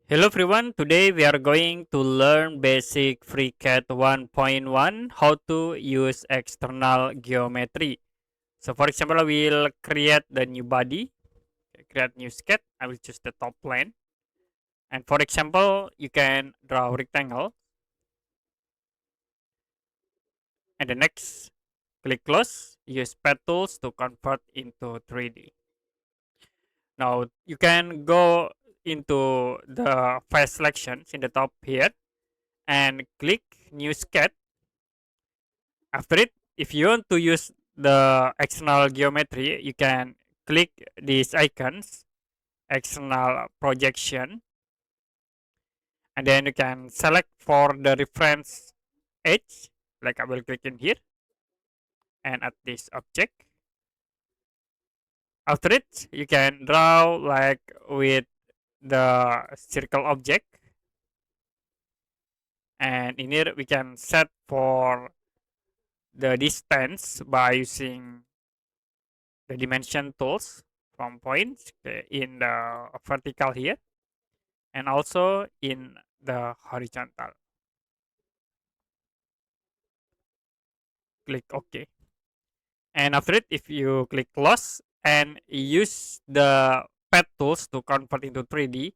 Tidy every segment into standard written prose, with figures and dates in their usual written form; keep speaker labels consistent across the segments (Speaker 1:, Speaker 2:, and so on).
Speaker 1: Hello everyone, today we are going to learn basic FreeCAD 1.1 how to use external geometry. So for example, I will create the new body, create new sketch, I will choose the top plane. And for example, you can draw a rectangle and the next click close, use pad tools to convert into 3D. Now you can go into the face selections in the top here and click new sketch. After it, if you want to use the external geometry, you can click these icons, external projection, and then you can select for the reference edge, like I will click in here and at this object. After it, you can draw like with the circle object, and in here we can set for the distance by using the dimension tools from points in the vertical here and also in the horizontal. Click OK. And after it, if you click close and use the pad tools to convert into 3D,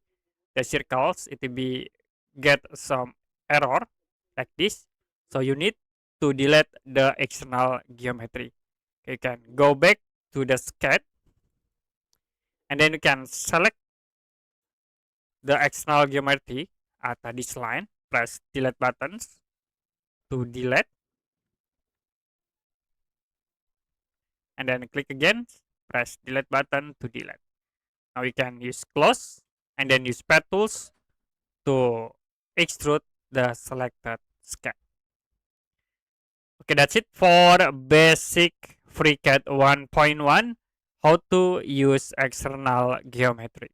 Speaker 1: the circles, it will be get some error like this. So you need to delete the external geometry. You can go back to the sketch and then you can select the external geometry at this line, press delete buttons to delete, and then click again, press delete button to delete. Now you can use close and then use pad tools to extrude the selected sketch. Okay, that's it for basic FreeCAD 1.1, how to use external geometry.